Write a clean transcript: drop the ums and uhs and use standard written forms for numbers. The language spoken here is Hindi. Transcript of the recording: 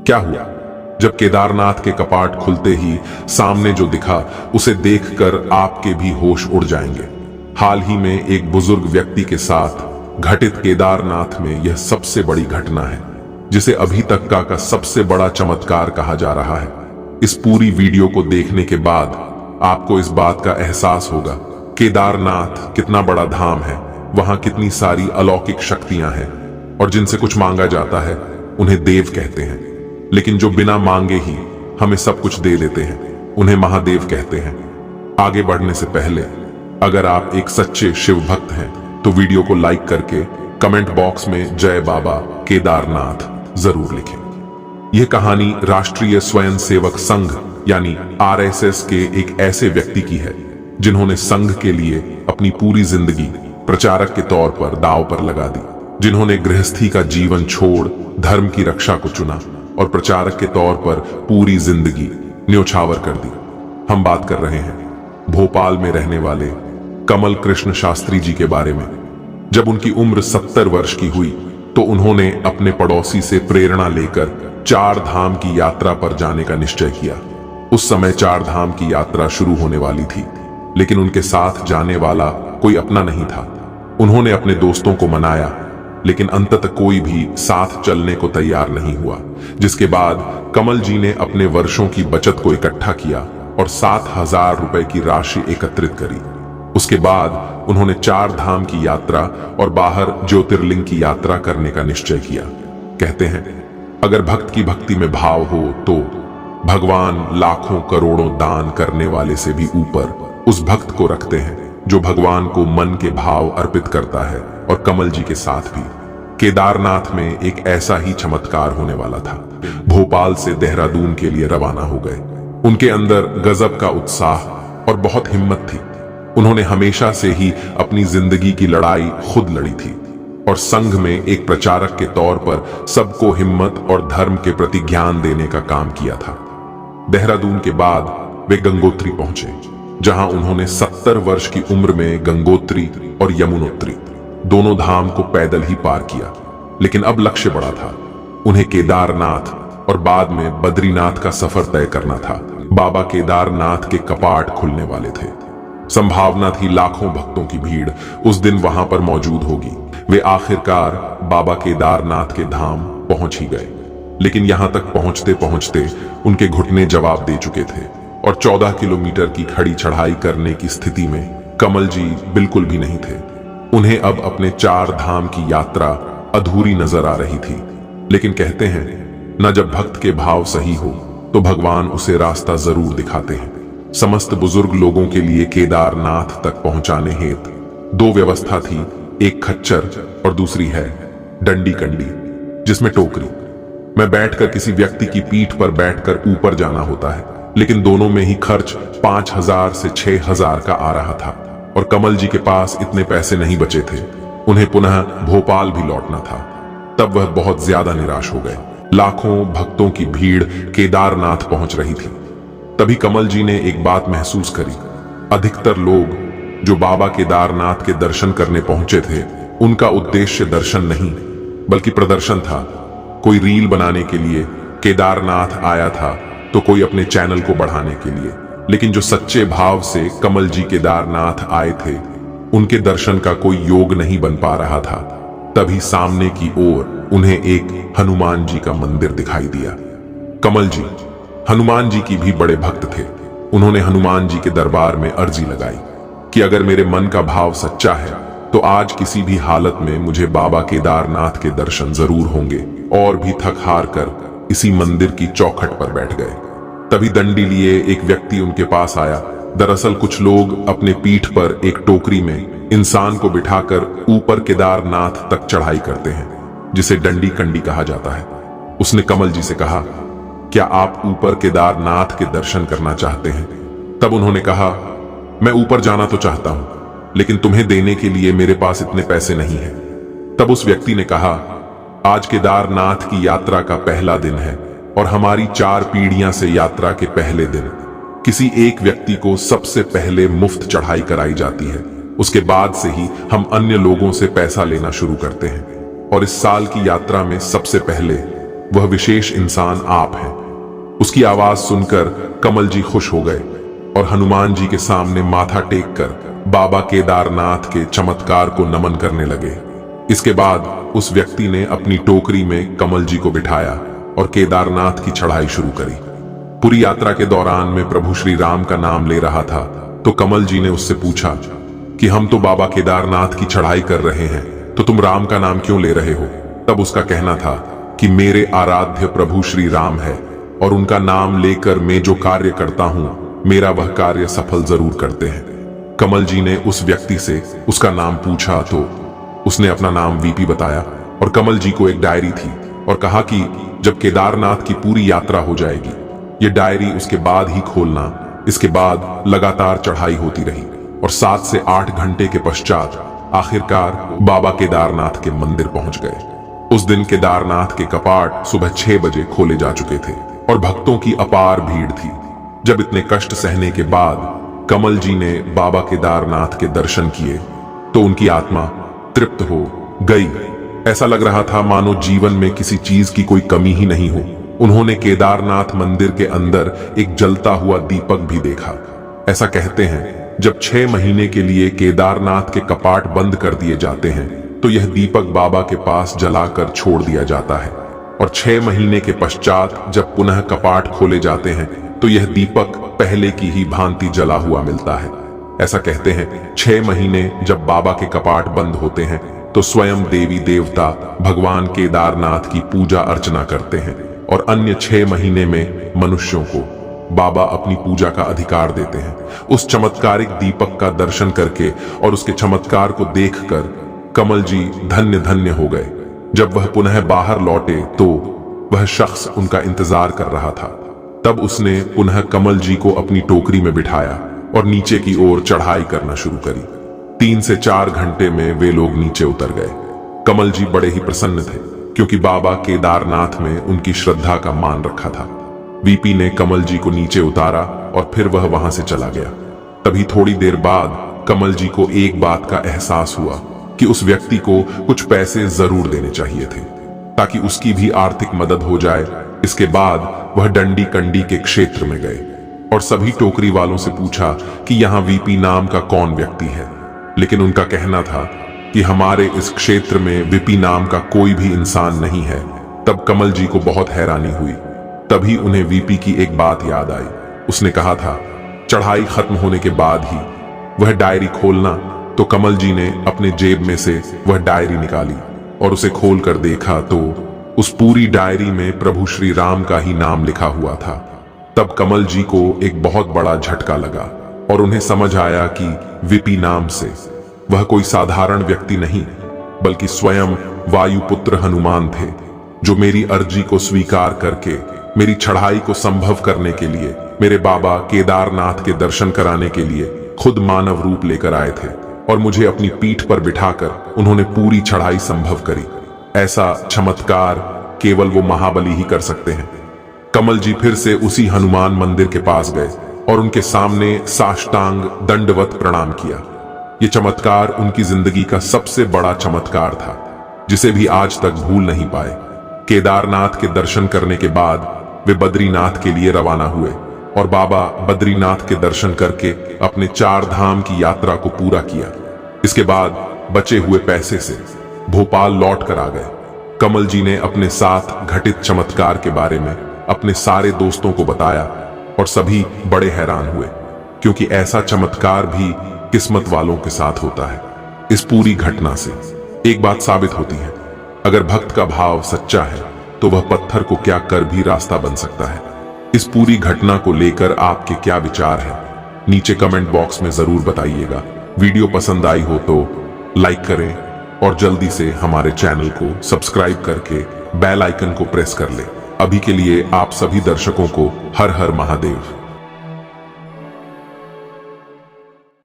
क्या हुआ? जब केदारनाथ के कपाट खुलते ही सामने जो दिखा उसे देखकर आपके भी होश उड़ जाएंगे। हाल ही में एक बुजुर्ग व्यक्ति के साथ घटित केदारनाथ में यह सबसे बड़ी घटना है, जिसे अभी तक का सबसे बड़ा चमत्कार कहा जा रहा है। इस पूरी वीडियो को देखने के बाद आपको इस बात का एहसास होगा केदारनाथ कितना बड़ा धाम है, वहां कितनी सारी अलौकिक शक्तियां हैं, और जिनसे कुछ मांगा जाता है उन्हें देव कहते हैं, लेकिन जो बिना मांगे ही हमें सब कुछ दे देते हैं उन्हें महादेव कहते हैं। आगे बढ़ने से पहले अगर आप एक सच्चे शिव भक्त हैं तो वीडियो को लाइक करके कमेंट बॉक्स में जय बाबा केदारनाथ जरूर लिखें। यह कहानी राष्ट्रीय स्वयंसेवक संघ यानी आरएसएस के एक ऐसे व्यक्ति की है जिन्होंने संघ के लिए अपनी पूरी जिंदगी प्रचारक के तौर पर दांव पर लगा दी, जिन्होंने गृहस्थी का जीवन छोड़ धर्म की रक्षा को चुना और प्रचारक के तौर पर पूरी जिंदगी न्योछावर कर दी। हम बात कर रहे हैं भोपाल में रहने वाले कमल कृष्ण शास्त्री जी के बारे में। जब उनकी उम्र 70 वर्ष की हुई तो उन्होंने अपने पड़ोसी से प्रेरणा लेकर 4 धाम की यात्रा पर जाने का निश्चय किया। उस समय 4 धाम की यात्रा शुरू होने वाली थी, लेकिन उनके साथ जाने वाला कोई अपना नहीं था। उन्होंने अपने दोस्तों को मनाया, लेकिन अंततः कोई भी साथ चलने को तैयार नहीं हुआ, जिसके बाद कमल जी ने अपने वर्षों की बचत को इकट्ठा किया और 7,000 रुपए की राशि एकत्रित करी। उसके बाद उन्होंने 4 धाम की यात्रा और बाहर ज्योतिर्लिंग की यात्रा करने का निश्चय किया। कहते हैं अगर भक्त की भक्ति में भाव हो तो भगवान लाखों करोड़ों दान करने वाले से भी ऊपर उस भक्त को रखते हैं जो भगवान को मन के भाव अर्पित करता है। और कमल जी के साथ भी केदारनाथ में एक ऐसा ही चमत्कार होने वाला था। भोपाल से देहरादून के लिए रवाना हो गए। उनके अंदर गजब का उत्साह और बहुत हिम्मत थी। उन्होंने हमेशा से ही अपनी जिंदगी की लड़ाई खुद लड़ी थी और संघ में एक प्रचारक के तौर पर सबको हिम्मत और धर्म के प्रति ज्ञान देने का काम किया था। देहरादून के बाद वे गंगोत्री पहुंचे, जहां उन्होंने 70 वर्ष की उम्र में गंगोत्री और यमुनोत्री दोनों धाम को पैदल ही पार किया। लेकिन अब लक्ष्य बड़ा था, उन्हें केदारनाथ और बाद में बद्रीनाथ का सफर तय करना था। बाबा केदारनाथ के कपाट खुलने वाले थे। संभावना थी लाखों भक्तों की भीड़ उस दिन वहां पर मौजूद होगी। वे आखिरकार बाबा केदारनाथ के धाम पहुंच ही गए, लेकिन यहां तक पहुंचते पहुंचते उनके घुटने जवाब दे चुके थे और 14 किलोमीटर की खड़ी चढ़ाई करने की स्थिति में कमल जी बिल्कुल भी नहीं थे। उन्हें अब अपने 4 धाम की यात्रा अधूरी नजर आ रही थी। लेकिन कहते हैं न जब भक्त के भाव सही हो तो भगवान उसे रास्ता जरूर दिखाते हैं। समस्त बुजुर्ग लोगों के लिए केदारनाथ तक पहुंचाने हेतु 2 व्यवस्था थी, एक खच्चर और दूसरी है डंडी कंडी, जिसमें टोकरी में बैठकर किसी व्यक्ति की पीठ पर बैठकर ऊपर जाना होता है। लेकिन दोनों में ही खर्च 5,000 से 6,000 का आ रहा था और कमल जी के पास इतने पैसे नहीं बचे थे। उन्हें पुनः भोपाल भी लौटना था। तब वह बहुत ज्यादा निराश हो गए। लाखों भक्तों की भीड़ केदारनाथ पहुंच रही थी। तभी कमल जी ने एक बात महसूस करी। अधिकतर लोग जो बाबा केदारनाथ के दर्शन करने पहुंचे थे, उनका उद्देश्य दर्शन नहीं बल्कि प्रदर्शन था। कोई रील बनाने के लिए केदारनाथ आया था तो कोई अपने चैनल को बढ़ाने के लिए। लेकिन जो सच्चे भाव से कमल जी केदारनाथ आए थे, उनके दर्शन का कोई योग नहीं बन पा रहा था। तभी सामने की ओर उन्हें एक हनुमान जी का मंदिर दिखाई दिया। कमल जी हनुमान जी की भी बड़े भक्त थे। उन्होंने हनुमान जी के दरबार में अर्जी लगाई कि अगर मेरे मन का भाव सच्चा है तो आज किसी भी हालत में मुझे बाबा केदारनाथ के दर्शन जरूर होंगे। और भी थक हार कर इसी मंदिर की चौखट पर बैठ गए। तभी डंडी लिए एक व्यक्ति उनके पास आया। दरअसल कुछ लोग अपने पीठ पर एक टोकरी में इंसान को बिठाकर ऊपर केदारनाथ तक चढ़ाई करते हैं, जिसे डंडी कंडी कहा जाता है। उसने कमल जी से कहा, क्या आप ऊपर केदारनाथ के दर्शन करना चाहते हैं? तब उन्होंने कहा, मैं ऊपर जाना तो चाहता हूं, लेकिन तुम्हें देने के लिए मेरे पास इतने पैसे नहीं हैं। तब उस व्यक्ति ने कहा, आज केदारनाथ की यात्रा का पहला दिन है और हमारी 4 पीढ़ियां से यात्रा के पहले दिन किसी एक व्यक्ति को सबसे पहले मुफ्त चढ़ाई कराई जाती है। उसके बाद से ही हम अन्य लोगों से पैसा लेना शुरू करते हैं। और इस साल की यात्रा में सबसे पहले वह विशेष इंसान आप हैं। उसकी आवाज सुनकर कमल जी खुश हो गए और हनुमान जी के सामने माथा टेक कर बाबा केदारनाथ के चमत्कार को नमन करने लगे। इसके बाद उस व्यक्ति ने अपनी टोकरी में कमल जी को बिठाया और केदारनाथ की चढ़ाई शुरू करी। पूरी यात्रा के दौरान में प्रभु श्री राम का नाम ले रहा था तो कमल जी ने उससे पूछा कि हम तो बाबा केदारनाथ की चढ़ाई कर रहे हैं, तो तुम राम का नाम क्यों ले रहे हो? तब उसका कहना था कि मेरे आराध्य प्रभु श्री राम है और उनका नाम लेकर मैं जो कार्य करता हूं, मेरा वह कार्य सफल जरूर करते हैं। कमल जी ने उस व्यक्ति से उसका नाम पूछा तो उसने अपना नाम वीपी बताया और कमल जी को एक डायरी थी और कहा कि जब केदारनाथ की पूरी यात्रा हो जाएगी, ये डायरी उसके बाद ही खोलना। इसके बाद लगातार चढ़ाई होती रही और 7 से 8 घंटे के पश्चात आखिरकार बाबा केदारनाथ के मंदिर पहुंच गए। उस दिन केदारनाथ के कपाट सुबह 6 बजे खोले जा चुके थे और भक्तों की अपार भीड़ थी। जब इतने कष्ट सहने के बाद कमल जी ने बाबा केदारनाथ के दर्शन किए तो उनकी आत्मा तृप्त हो गई। ऐसा लग रहा था मानो जीवन में किसी चीज की कोई कमी ही नहीं हो। उन्होंने केदारनाथ मंदिर के अंदर एक जलता हुआ दीपक भी देखा। ऐसा कहते हैं जब 6 महीने के लिए केदारनाथ के कपाट बंद कर दिए जाते हैं तो यह दीपक बाबा के पास जलाकर छोड़ दिया जाता है और 6 महीने के पश्चात जब पुनः कपाट खोले जाते हैं तो यह दीपक पहले की ही भांति जला हुआ मिलता है। ऐसा कहते हैं 6 महीने जब बाबा के कपाट बंद होते हैं तो स्वयं देवी देवता भगवान केदारनाथ की पूजा अर्चना करते हैं और अन्य 6 महीने में मनुष्यों को बाबा अपनी पूजा का अधिकार देते हैं। उस चमत्कारिक दीपक का दर्शन करके और उसके चमत्कार को देखकर कमल जी धन्य धन्य हो गए। जब वह पुनः बाहर लौटे तो वह शख्स उनका इंतजार कर रहा था। तब उसने पुनः कमल जी को अपनी टोकरी में बिठाया और नीचे की ओर चढ़ाई करना शुरू करी। 3 से 4 घंटे में वे लोग नीचे उतर गए। कमल जी बड़े ही प्रसन्न थे क्योंकि बाबा केदारनाथ में उनकी श्रद्धा का मान रखा था। वीपी ने कमल जी को नीचे उतारा और फिर वह वहां से चला गया। तभी थोड़ी देर बाद कमल जी को एक बात का एहसास हुआ कि उस व्यक्ति को कुछ पैसे जरूर देने चाहिए थे ताकि उसकी भी आर्थिक मदद हो जाए। इसके बाद वह डंडी कंडी के क्षेत्र में गए और सभी टोकरी वालों से पूछा कि यहाँ वीपी नाम का कौन व्यक्ति है, लेकिन उनका कहना था कि हमारे इस क्षेत्र में वीपी नाम का कोई भी इंसान नहीं है। तब कमल जी को बहुत हैरानी हुई। तभी उन्हें वीपी की एक बात याद आई। उसने कहा था चढ़ाई खत्म होने के बाद ही वह डायरी खोलना। तो कमल जी ने अपने जेब में से वह डायरी निकाली और उसे खोलकर देखा तो उस पूरी डायरी में प्रभु श्री राम का ही नाम लिखा हुआ था। तब कमल जी को एक बहुत बड़ा झटका लगा और उन्हें समझ आया कि वीपी नाम से वह कोई साधारण व्यक्ति नहीं बल्कि स्वयं वायुपुत्र हनुमान थे, जो मेरी अर्जी को स्वीकार करके मेरी चढ़ाई को संभव करने के लिए, मेरे बाबा केदारनाथ के दर्शन कराने के लिए खुद मानव रूप लेकर आए थे और मुझे अपनी पीठ पर बिठाकर उन्होंने पूरी चढ़ाई संभव करी। ऐसा चमत्कार केवल वो महाबली ही कर सकते हैं। कमल जी फिर से उसी हनुमान मंदिर के पास गए और उनके सामने साष्टांग दंडवत प्रणाम किया। ये चमत्कार उनकी जिंदगी का सबसे बड़ा चमत्कार था जिसे भी आज तक भूल नहीं पाए। केदारनाथ के दर्शन करने के बाद वे बद्रीनाथ के लिए रवाना हुए और बाबा बद्रीनाथ के दर्शन करके अपने 4 धाम की यात्रा को पूरा किया। इसके बाद बचे हुए पैसे से भोपाल लौट कर आ गए। कमल जी ने अपने साथ घटित चमत्कार के बारे में अपने सारे दोस्तों को बताया और सभी बड़े हैरान हुए क्योंकि ऐसा चमत्कार भी किस्मत वालों के साथ होता है। इस पूरी घटना से एक बात साबित होती है, अगर भक्त का भाव सच्चा है तो वह पत्थर को क्या कर भी रास्ता बन सकता है। इस पूरी घटना को लेकर आपके क्या विचार हैं? नीचे कमेंट बॉक्स में जरूर बताइएगा। वीडियो पसंद आई हो तो लाइक करें और जल्दी से हमारे चैनल को सब्सक्राइब करके बेल आइकन को प्रेस कर लें। अभी के लिए आप सभी दर्शकों को हर हर महादेव।